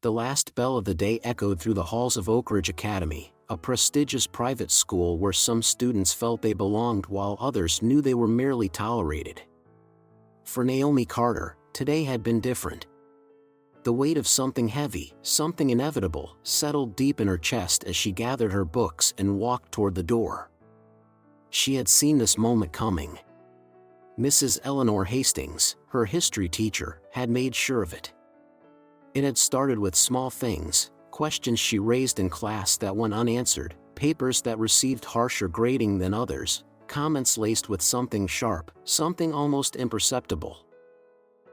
The last bell of the day echoed through the halls of Oak Ridge Academy, a prestigious private school where some students felt they belonged while others knew they were merely tolerated. For Naomi Carter, today had been different. The weight of something heavy, something inevitable, settled deep in her chest as she gathered her books and walked toward the door. She had seen this moment coming. Mrs. Eleanor Hastings, her history teacher, had made sure of it. It had started with small things, questions she raised in class that went unanswered, papers that received harsher grading than others, comments laced with something sharp, something almost imperceptible.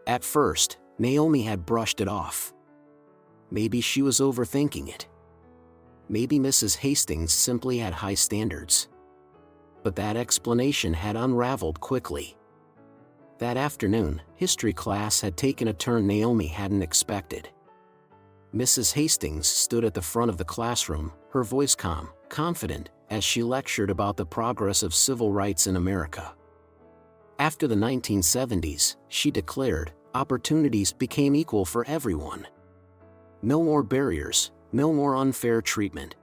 At first, Naomi had brushed it off. Maybe she was overthinking it. Maybe Mrs. Hastings simply had high standards. But that explanation had unraveled quickly. That afternoon, history class had taken a turn Naomi hadn't expected. Mrs. Hastings stood at the front of the classroom, her voice calm, confident, as she lectured about the progress of civil rights in America. After the 1970s, she declared, opportunities became equal for everyone. No more barriers, no more unfair treatment.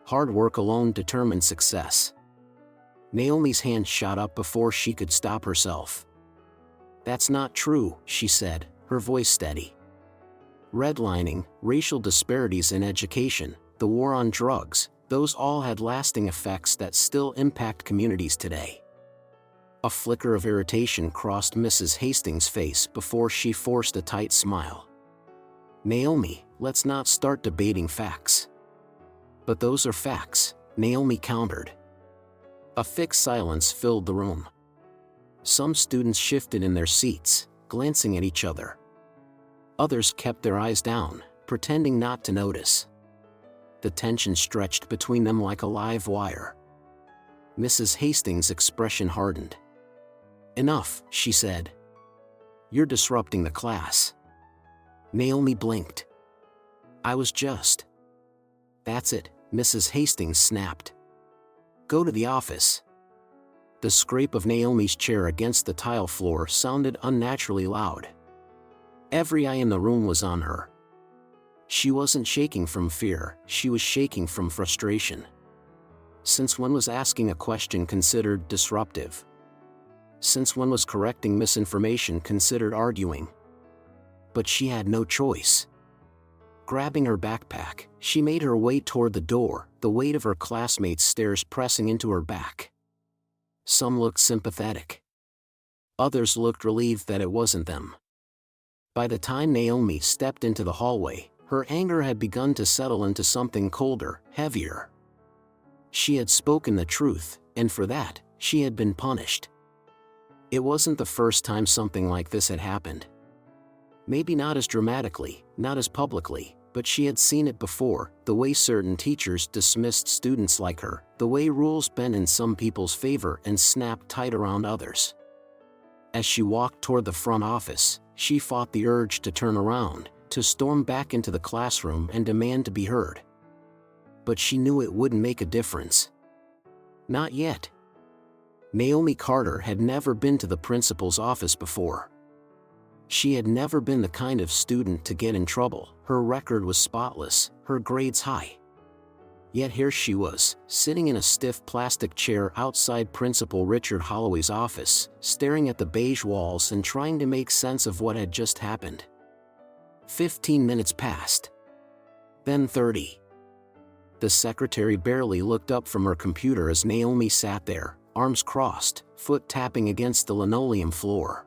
Hard work alone determined success. Naomi's hand shot up before she could stop herself. That's not true, she said, her voice steady. Redlining, racial disparities in education, the war on drugs, those all had lasting effects that still impact communities today. A flicker of irritation crossed Mrs. Hastings' face before she forced a tight smile. Naomi, let's not start debating facts. But those are facts, Naomi countered. A thick silence filled the room. Some students shifted in their seats, glancing at each other. Others kept their eyes down, pretending not to notice. The tension stretched between them like a live wire. Mrs. Hastings' expression hardened. Enough, she said. You're disrupting the class. Naomi blinked. I was just. That's it, Mrs. Hastings snapped. Go to the office. The scrape of Naomi's chair against the tile floor sounded unnaturally loud. Every eye in the room was on her. She wasn't shaking from fear, she was shaking from frustration. Since when was asking a question considered disruptive? Since when was correcting misinformation considered arguing? But she had no choice. Grabbing her backpack, she made her way toward the door, the weight of her classmates' stares pressing into her back. Some looked sympathetic. Others looked relieved that it wasn't them. By the time Naomi stepped into the hallway, her anger had begun to settle into something colder, heavier. She had spoken the truth, and for that, she had been punished. It wasn't the first time something like this had happened. Maybe not as dramatically, not as publicly, but she had seen it before, the way certain teachers dismissed students like her, the way rules bent in some people's favor and snapped tight around others. As she walked toward the front office, she fought the urge to turn around, to storm back into the classroom and demand to be heard. But she knew it wouldn't make a difference. Not yet. Naomi Carter had never been to the principal's office before. She had never been the kind of student to get in trouble. Her record was spotless, her grades high. Yet here she was, sitting in a stiff plastic chair outside Principal Richard Holloway's office, staring at the beige walls and trying to make sense of what had just happened. 15 minutes passed. Then 30. The secretary barely looked up from her computer as Naomi sat there, arms crossed, foot tapping against the linoleum floor.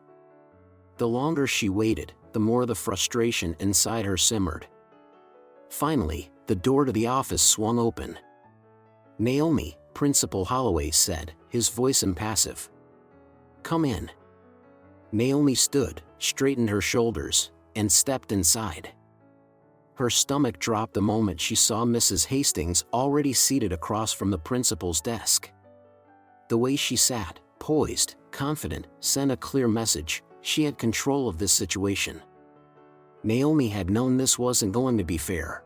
The longer she waited, the more the frustration inside her simmered. Finally, the door to the office swung open. Naomi, Principal Holloway said, his voice impassive. Come in. Naomi stood, straightened her shoulders, and stepped inside. Her stomach dropped the moment she saw Mrs. Hastings already seated across from the principal's desk. The way she sat, poised, confident, sent a clear message. She had control of this situation. Naomi had known this wasn't going to be fair.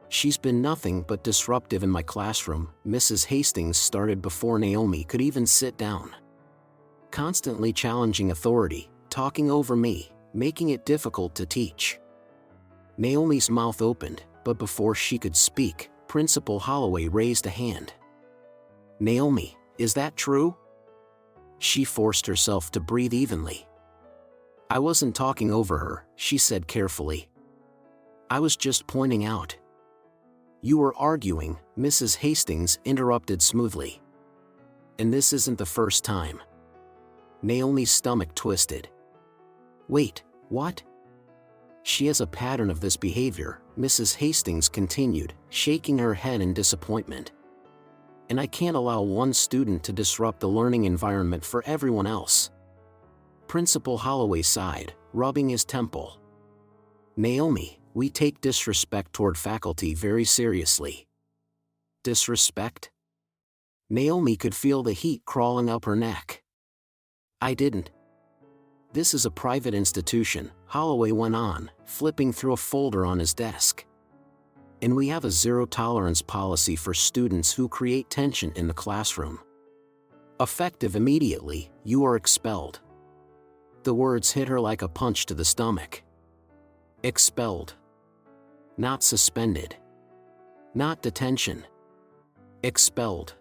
She's been nothing but disruptive in my classroom, Mrs. Hastings started before Naomi could even sit down. Constantly challenging authority, talking over me, making it difficult to teach. Naomi's mouth opened, but before she could speak, Principal Holloway raised a hand. "Naomi, is that true?" She forced herself to breathe evenly. "I wasn't talking over her," she said carefully. "I was just pointing out." "You were arguing," Mrs. Hastings interrupted smoothly. "And this isn't the first time." Naomi's stomach twisted. "Wait, what?" "She has a pattern of this behavior," Mrs. Hastings continued, shaking her head in disappointment. "And I can't allow one student to disrupt the learning environment for everyone else." Principal Holloway sighed, rubbing his temple. "Naomi, we take disrespect toward faculty very seriously." "Disrespect?" Naomi could feel the heat crawling up her neck. "I didn't." "This is a private institution," Holloway went on, flipping through a folder on his desk. "And we have a zero-tolerance policy for students who create tension in the classroom. Effective immediately, you are expelled." The words hit her like a punch to the stomach. Expelled. Not suspended. Not detention. Expelled.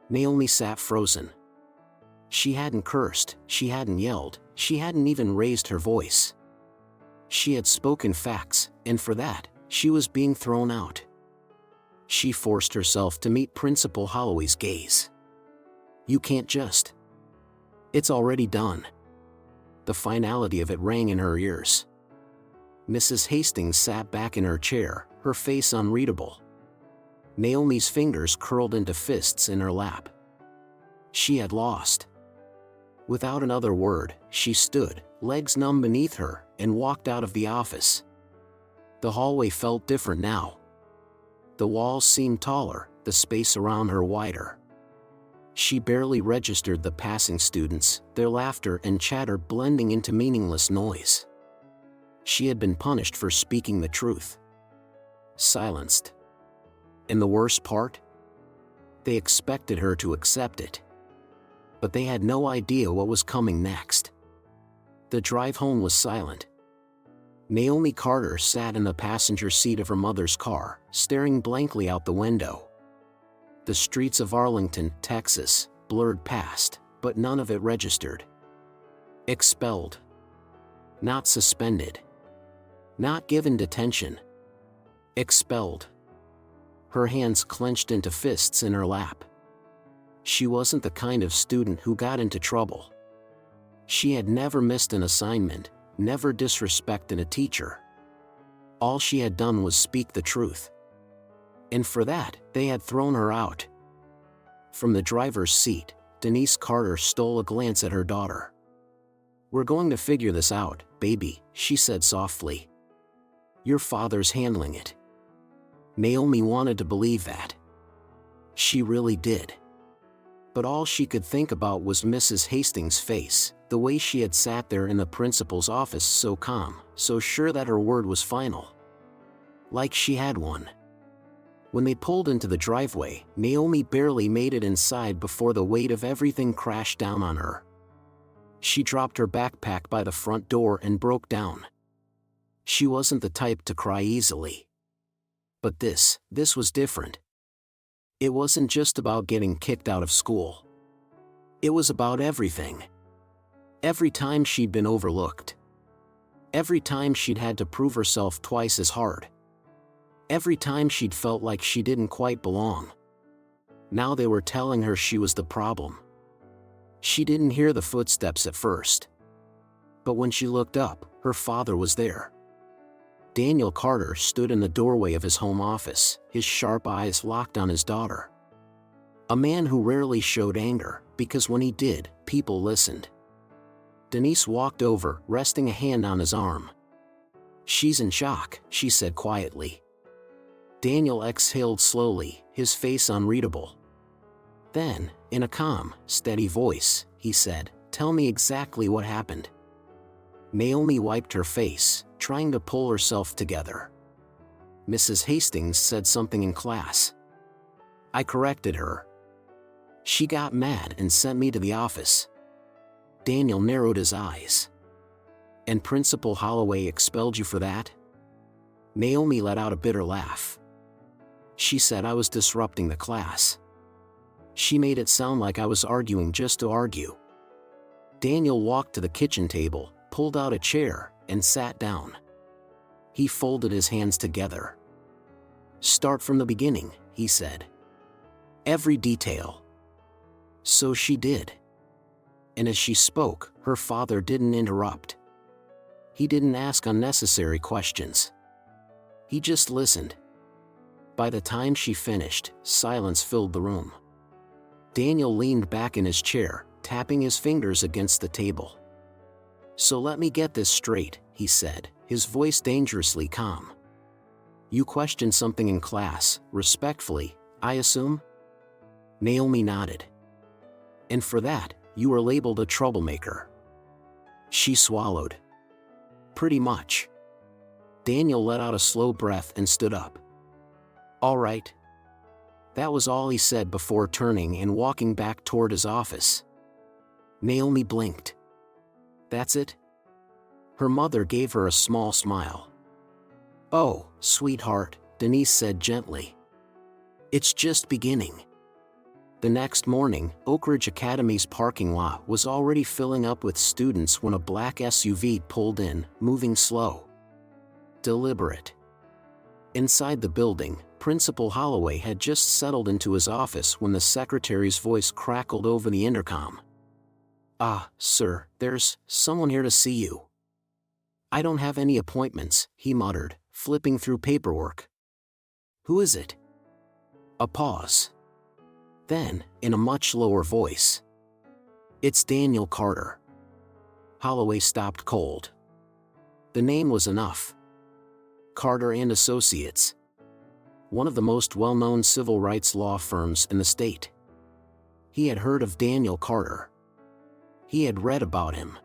Naomi sat frozen. She hadn't cursed, she hadn't yelled, she hadn't even raised her voice. She had spoken facts, and for that, she was being thrown out. She forced herself to meet Principal Holloway's gaze. "You can't just. It's already done." The finality of it rang in her ears. Mrs. Hastings sat back in her chair, her face unreadable. Naomi's fingers curled into fists in her lap. She had lost. Without another word, she stood, legs numb beneath her, and walked out of the office. The hallway felt different now. The walls seemed taller, the space around her wider. She barely registered the passing students, their laughter and chatter blending into meaningless noise. She had been punished for speaking the truth. Silenced. And the worst part? They expected her to accept it. But they had no idea what was coming next. The drive home was silent. Naomi Carter sat in the passenger seat of her mother's car, staring blankly out the window. The streets of Arlington, Texas, blurred past, but none of it registered. Expelled. Not suspended. Not given detention. Expelled. Her hands clenched into fists in her lap. She wasn't the kind of student who got into trouble. She had never missed an assignment, never disrespected a teacher. All she had done was speak the truth. And for that, they had thrown her out. From the driver's seat, Denise Carter stole a glance at her daughter. "We're going to figure this out, baby," she said softly. "Your father's handling it." Naomi wanted to believe that. She really did. But all she could think about was Mrs. Hastings' face, the way she had sat there in the principal's office so calm, so sure that her word was final. Like she had one. When they pulled into the driveway, Naomi barely made it inside before the weight of everything crashed down on her. She dropped her backpack by the front door and broke down. She wasn't the type to cry easily. But this was different. It wasn't just about getting kicked out of school. It was about everything. Every time she'd been overlooked. Every time she'd had to prove herself twice as hard. Every time she'd felt like she didn't quite belong. Now they were telling her she was the problem. She didn't hear the footsteps at first. But when she looked up, her father was there. Daniel Carter stood in the doorway of his home office, his sharp eyes locked on his daughter. A man who rarely showed anger, because when he did, people listened. Denise walked over, resting a hand on his arm. "She's in shock," she said quietly. Daniel exhaled slowly, his face unreadable. Then, in a calm, steady voice, he said, "Tell me exactly what happened." Naomi wiped her face, trying to pull herself together. "Mrs. Hastings said something in class. I corrected her. She got mad and sent me to the office." Daniel narrowed his eyes. "And Principal Holloway expelled you for that?" Naomi let out a bitter laugh. She said I was disrupting the class. She made it sound like I was arguing just to argue. Daniel walked to the kitchen table, pulled out a chair, and sat down. He folded his hands together. "Start from the beginning," he said. "Every detail." So she did. And as she spoke, her father didn't interrupt. He didn't ask unnecessary questions. He just listened. By the time she finished, silence filled the room. Daniel leaned back in his chair, tapping his fingers against the table. "So let me get this straight," he said, his voice dangerously calm. "You questioned something in class, respectfully, I assume?" Naomi nodded. "And for that, you were labeled a troublemaker." She swallowed. "Pretty much." Daniel let out a slow breath and stood up. "All right." That was all he said before turning and walking back toward his office. Naomi blinked. "That's it?" Her mother gave her a small smile. "Oh, sweetheart," Denise said gently. "It's just beginning." The next morning, Oak Ridge Academy's parking lot was already filling up with students when a black SUV pulled in, moving slow. Deliberate. Inside the building, Principal Holloway had just settled into his office when the secretary's voice crackled over the intercom. "Ah, sir, there's someone here to see you." "I don't have any appointments," he muttered, flipping through paperwork. "Who is it?" A pause. Then, in a much lower voice, "It's Daniel Carter." Holloway stopped cold. The name was enough. Carter and Associates. One of the most well-known civil rights law firms in the state. He had heard of Daniel Carter. He had read about him.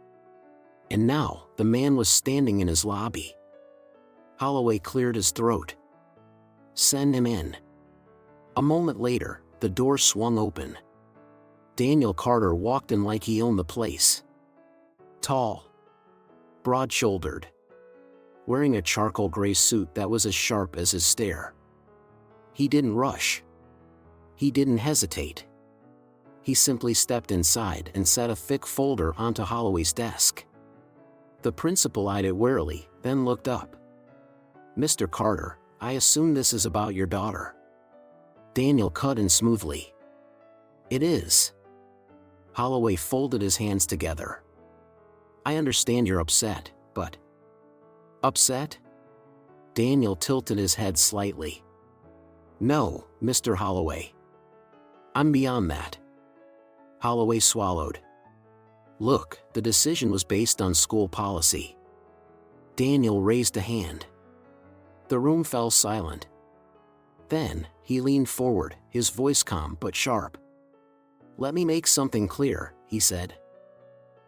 And now, the man was standing in his lobby. Holloway cleared his throat. "Send him in." A moment later, the door swung open. Daniel Carter walked in like he owned the place. Tall. Broad-shouldered. Wearing a charcoal gray suit that was as sharp as his stare. He didn't rush. He didn't hesitate. He simply stepped inside and set a thick folder onto Holloway's desk. The principal eyed it warily, then looked up. "Mr. Carter, I assume this is about your daughter." Daniel cut in smoothly. "It is." Holloway folded his hands together. "I understand you're upset, but..." "Upset?" Daniel tilted his head slightly. "No, Mr. Holloway. I'm beyond that." Holloway swallowed. "Look, the decision was based on school policy." Daniel raised a hand. The room fell silent. Then, he leaned forward, his voice calm but sharp. "Let me make something clear," he said.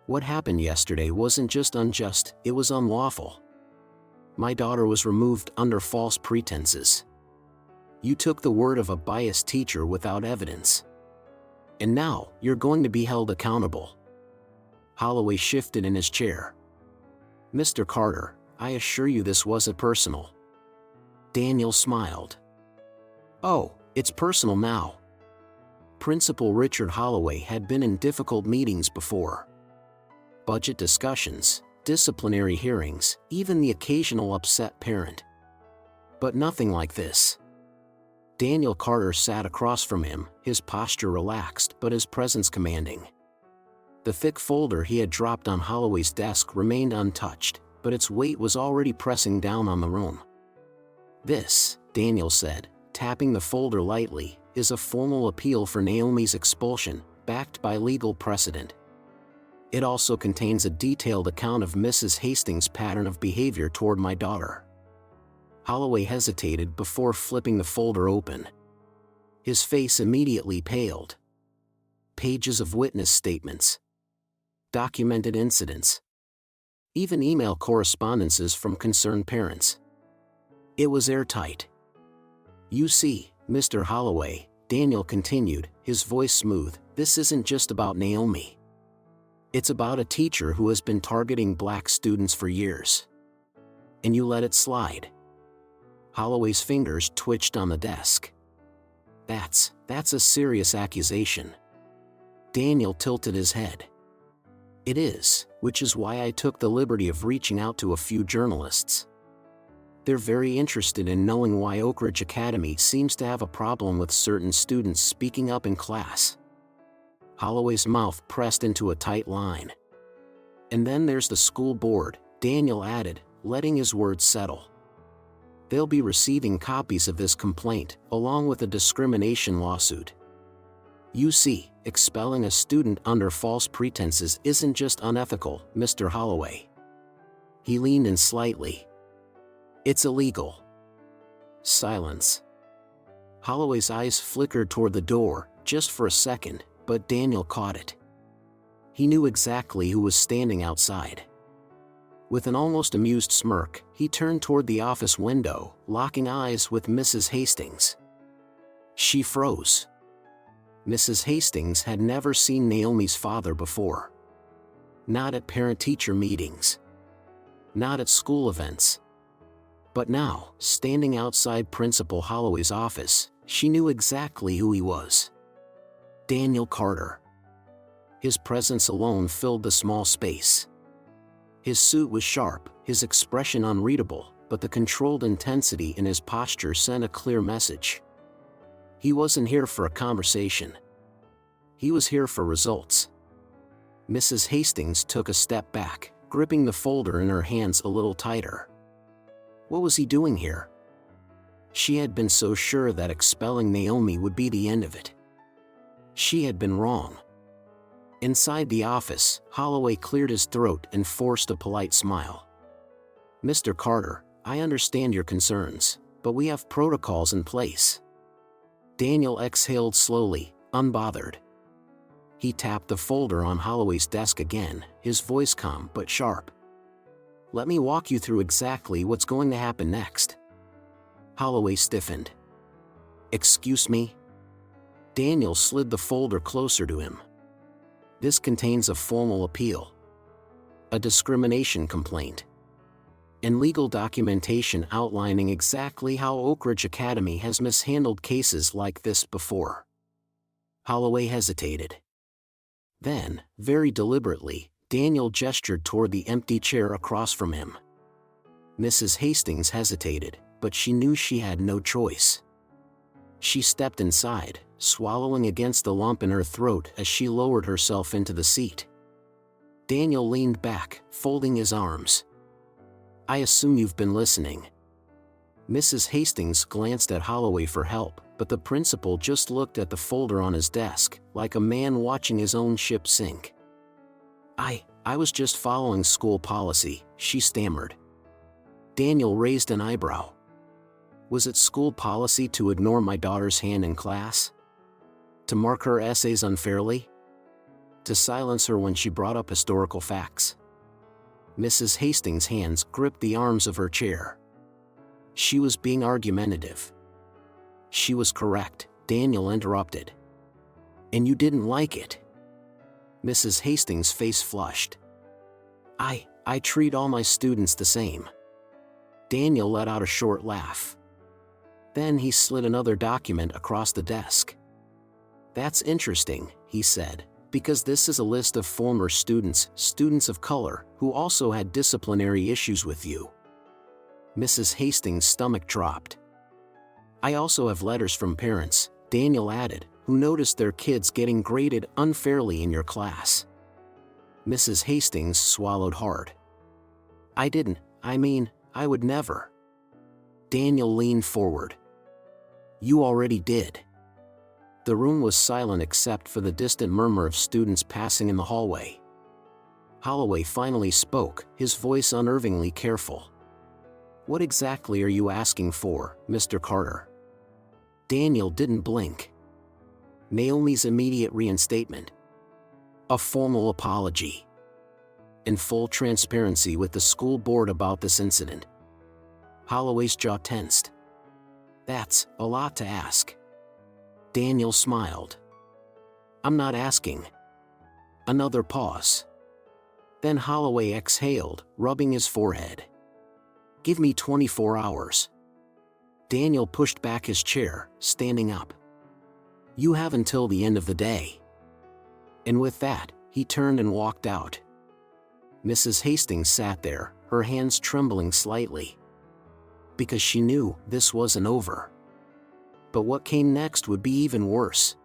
"What happened yesterday wasn't just unjust, it was unlawful. My daughter was removed under false pretenses. You took the word of a biased teacher without evidence. And now, you're going to be held accountable." Holloway shifted in his chair. "Mr. Carter, I assure you this wasn't personal." Daniel smiled. "Oh, it's personal now." Principal Richard Holloway had been in difficult meetings before. Budget discussions, disciplinary hearings, even the occasional upset parent. But nothing like this. Daniel Carter sat across from him, his posture relaxed but his presence commanding. The thick folder he had dropped on Holloway's desk remained untouched, but its weight was already pressing down on the room. "This," Daniel said, tapping the folder lightly, "is a formal appeal for Naomi's expulsion, backed by legal precedent. It also contains a detailed account of Mrs. Hastings' pattern of behavior toward my daughter." Holloway hesitated before flipping the folder open. His face immediately paled. Pages of witness statements. Documented incidents. Even email correspondences from concerned parents. It was airtight. "You see, Mr. Holloway," Daniel continued, his voice smooth, "this isn't just about Naomi. It's about a teacher who has been targeting black students for years. And you let it slide. Holloway's fingers twitched on the desk. That's a serious accusation. Daniel tilted his head. It is, which is why I took the liberty of reaching out to a few journalists. They're very interested in knowing why Oak Ridge Academy seems to have a problem with certain students speaking up in class. Holloway's mouth pressed into a tight line. And then there's the school board, Daniel added, letting his words settle. They'll be receiving copies of this complaint, along with a discrimination lawsuit. You see, expelling a student under false pretenses isn't just unethical, Mr. Holloway. He leaned in slightly. It's illegal. Silence. Holloway's eyes flickered toward the door, just for a second, but Daniel caught it. He knew exactly who was standing outside. With an almost amused smirk, he turned toward the office window, locking eyes with Mrs. Hastings. She froze. Mrs. Hastings had never seen Naomi's father before. Not at parent-teacher meetings. Not at school events. But now, standing outside Principal Holloway's office, she knew exactly who he was. Daniel Carter. His presence alone filled the small space. His suit was sharp, his expression unreadable, but the controlled intensity in his posture sent a clear message. He wasn't here for a conversation. He was here for results. Mrs. Hastings took a step back, gripping the folder in her hands a little tighter. What was he doing here? She had been so sure that expelling Naomi would be the end of it. She had been wrong. Inside the office, Holloway cleared his throat and forced a polite smile. Mr. Carter, I understand your concerns, but we have protocols in place. Daniel exhaled slowly, unbothered. He tapped the folder on Holloway's desk again, his voice calm but sharp. Let me walk you through exactly what's going to happen next. Holloway stiffened. Excuse me? Daniel slid the folder closer to him. This contains a formal appeal. A discrimination complaint. And legal documentation outlining exactly how Oak Ridge Academy has mishandled cases like this before. Holloway hesitated. Then, very deliberately, Daniel gestured toward the empty chair across from him. Mrs. Hastings hesitated, but she knew she had no choice. She stepped inside, swallowing against the lump in her throat as she lowered herself into the seat. Daniel leaned back, folding his arms. I assume you've been listening. Mrs. Hastings glanced at Holloway for help, but the principal just looked at the folder on his desk, like a man watching his own ship sink. I was just following school policy, she stammered. Daniel raised an eyebrow. Was it school policy to ignore my daughter's hand in class? To mark her essays unfairly? To silence her when she brought up historical facts? Mrs. Hastings' hands gripped the arms of her chair. She was being argumentative. She was correct, Daniel interrupted. And you didn't like it. Mrs. Hastings' face flushed. I treat all my students the same. Daniel let out a short laugh. Then he slid another document across the desk. That's interesting, he said, because this is a list of former students of color, who also had disciplinary issues with you. Mrs. Hastings' stomach dropped. I also have letters from parents, Daniel added, who noticed their kids getting graded unfairly in your class. Mrs. Hastings swallowed hard. I would never. Daniel leaned forward. You already did. The room was silent except for the distant murmur of students passing in the hallway. Holloway finally spoke, his voice unnervingly careful. What exactly are you asking for, Mr. Carter? Daniel didn't blink. Naomi's immediate reinstatement. A formal apology. In full transparency with the school board about this incident. Holloway's jaw tensed. That's a lot to ask. Daniel smiled. I'm not asking. Another pause. Then Holloway exhaled, rubbing his forehead. Give me 24 hours. Daniel pushed back his chair, standing up. "You have until the end of the day." And with that, he turned and walked out. Mrs. Hastings sat there, her hands trembling slightly. Because she knew this wasn't over. But what came next would be even worse.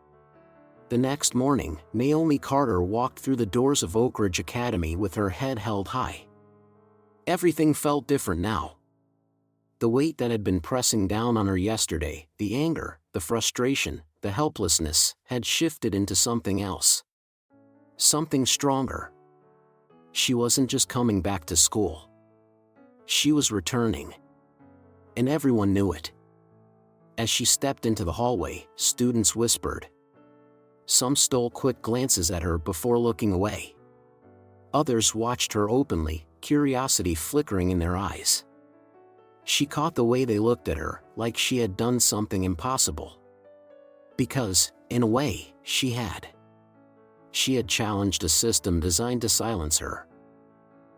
The next morning, Naomi Carter walked through the doors of Oak Ridge Academy with her head held high. Everything felt different now. The weight that had been pressing down on her yesterday, the anger, the frustration, the helplessness, had shifted into something else. Something stronger. She wasn't just coming back to school. She was returning. And everyone knew it. As she stepped into the hallway, students whispered. Some stole quick glances at her before looking away. Others watched her openly, curiosity flickering in their eyes. She caught the way they looked at her, like she had done something impossible. Because, in a way, she had. She had challenged a system designed to silence her.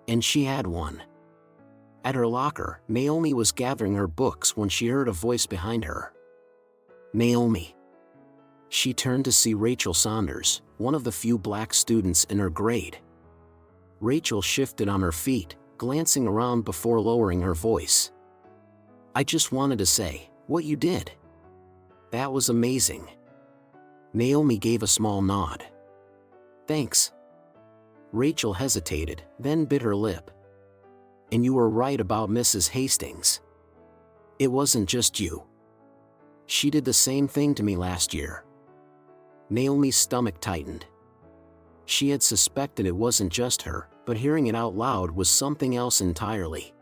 And she had won. At her locker, Naomi was gathering her books when she heard a voice behind her. "Naomi." She turned to see Rachel Saunders, one of the few black students in her grade. Rachel shifted on her feet, glancing around before lowering her voice. "I just wanted to say, what you did. That was amazing." Naomi gave a small nod. "Thanks." Rachel hesitated, then bit her lip. "And you were right about Mrs. Hastings. It wasn't just you. She did the same thing to me last year." Naomi's stomach tightened. She had suspected it wasn't just her, but hearing it out loud was something else entirely.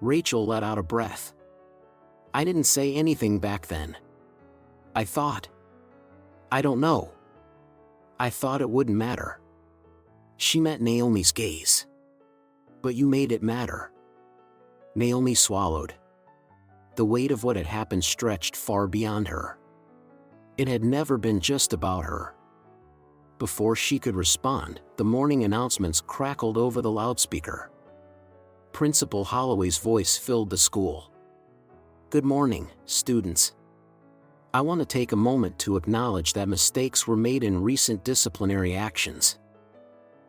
Rachel let out a breath. "I didn't say anything back then. I thought. I don't know. I thought it wouldn't matter." She met Naomi's gaze. "But you made it matter." Naomi swallowed. The weight of what had happened stretched far beyond her. It had never been just about her. Before she could respond, the morning announcements crackled over the loudspeaker. Principal Holloway's voice filled the school. "Good morning, students. I want to take a moment to acknowledge that mistakes were made in recent disciplinary actions.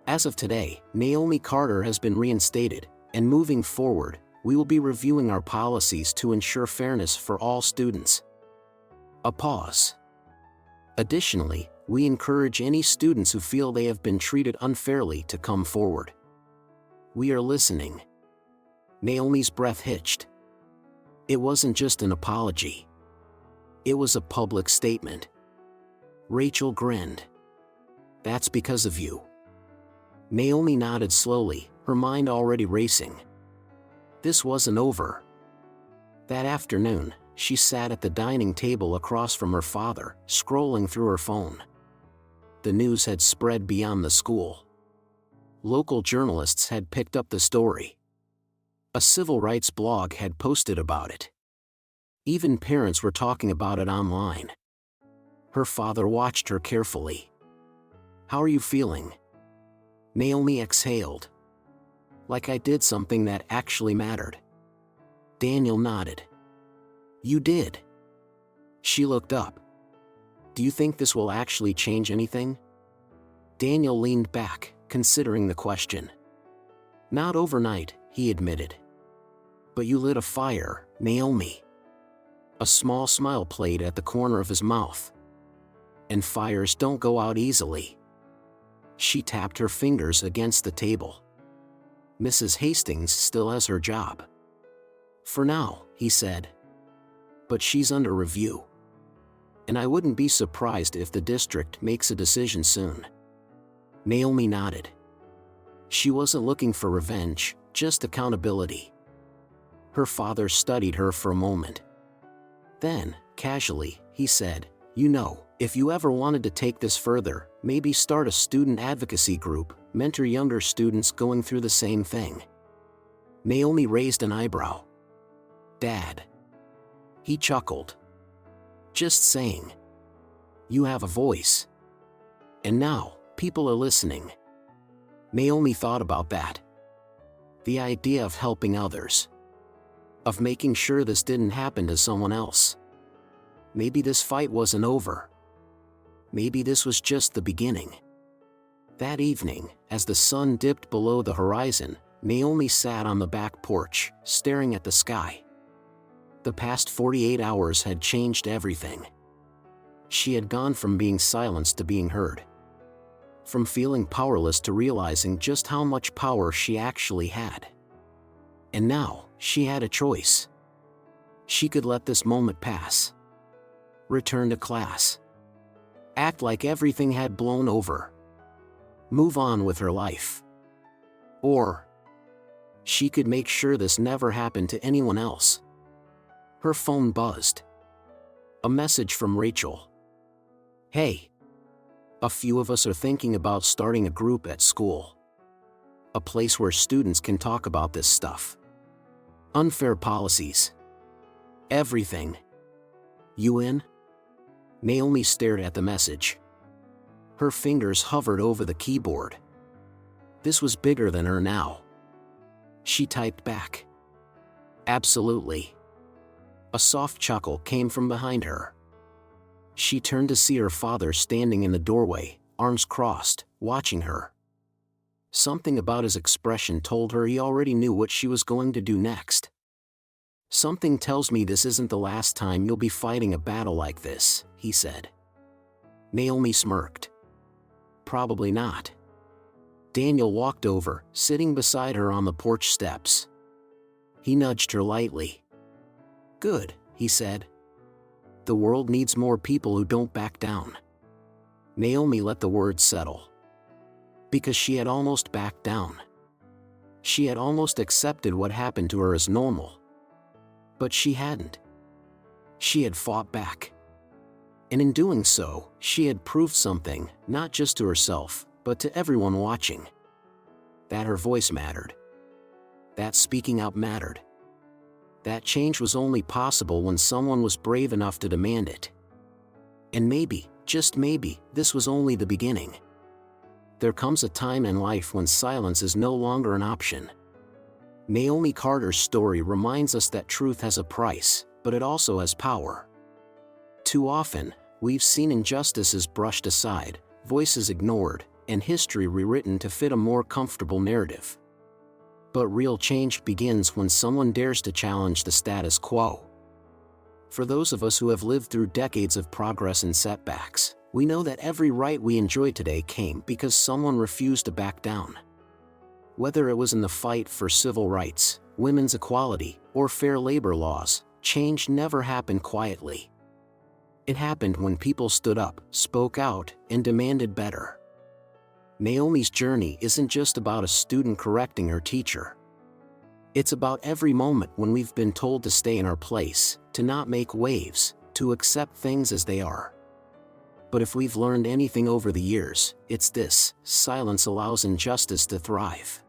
As of today, Naomi Carter has been reinstated, and moving forward, we will be reviewing our policies to ensure fairness for all students." A pause. "Additionally, we encourage any students who feel they have been treated unfairly to come forward. We are listening." Naomi's breath hitched. It wasn't just an apology. It was a public statement. Rachel grinned. "That's because of you." Naomi nodded slowly, her mind already racing. This wasn't over. That afternoon, she sat at the dining table across from her father, scrolling through her phone. The news had spread beyond the school. Local journalists had picked up the story. A civil rights blog had posted about it. Even parents were talking about it online. Her father watched her carefully. "How are you feeling?" Naomi exhaled. "Like I did something that actually mattered." Daniel nodded. "You did." She looked up. "Do you think this will actually change anything?" Daniel leaned back, considering the question. "Not overnight," he admitted. "But you lit a fire, Naomi." A small smile played at the corner of his mouth. "And fires don't go out easily." She tapped her fingers against the table. "Mrs. Hastings still has her job." "For now," he said. "But she's under review. And I wouldn't be surprised if the district makes a decision soon." Naomi nodded. She wasn't looking for revenge, just accountability. Her father studied her for a moment. Then, casually, he said, "You know, if you ever wanted to take this further, maybe start a student advocacy group, mentor younger students going through the same thing." Naomi raised an eyebrow. "Dad." He chuckled. "Just saying. You have a voice. And now, people are listening." Naomi thought about that. The idea of helping others. of making sure this didn't happen to someone else. Maybe this fight wasn't over. Maybe this was just the beginning. That evening, as the sun dipped below the horizon, Naomi sat on the back porch, staring at the sky. The past 48 hours had changed everything. She had gone from being silenced to being heard. From feeling powerless to realizing just how much power she actually had. And now, she had a choice. She could let this moment pass. Return to class. Act like everything had blown over. Move on with her life. Or she could make sure this never happened to anyone else. Her phone buzzed. A message from Rachel. Hey. A few of us are thinking about starting a group at school. A place where students can talk about this stuff. Unfair policies. Everything. You in? Naomi stared at the message. Her fingers hovered over the keyboard. This was bigger than her now. She typed back. Absolutely. A soft chuckle came from behind her. She turned to see her father standing in the doorway, arms crossed, watching her. Something about his expression told her he already knew what she was going to do next. Something tells me this isn't the last time you'll be fighting a battle like this, he said. Naomi smirked. Probably not. Daniel walked over, sitting beside her on the porch steps. He nudged her lightly. Good, he said. The world needs more people who don't back down. Naomi let the words settle. Because she had almost backed down. She had almost accepted what happened to her as normal. But she hadn't. She had fought back. And in doing so, she had proved something, not just to herself, but to everyone watching. That her voice mattered. That speaking out mattered. That change was only possible when someone was brave enough to demand it. And maybe, just maybe, this was only the beginning. There comes a time in life when silence is no longer an option. Naomi Carter's story reminds us that truth has a price, but it also has power. Too often, we've seen injustices brushed aside, voices ignored, and history rewritten to fit a more comfortable narrative. But real change begins when someone dares to challenge the status quo. For those of us who have lived through decades of progress and setbacks, we know that every right we enjoy today came because someone refused to back down. Whether it was in the fight for civil rights, women's equality, or fair labor laws, change never happened quietly. It happened when people stood up, spoke out, and demanded better. Naomi's journey isn't just about a student correcting her teacher. It's about every moment when we've been told to stay in our place, to not make waves, to accept things as they are. But if we've learned anything over the years, it's this: silence allows injustice to thrive.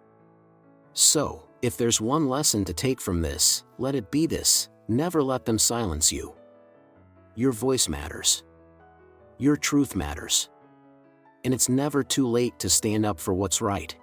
So, if there's one lesson to take from this, let it be this: never let them silence you. Your voice matters. Your truth matters. And it's never too late to stand up for what's right.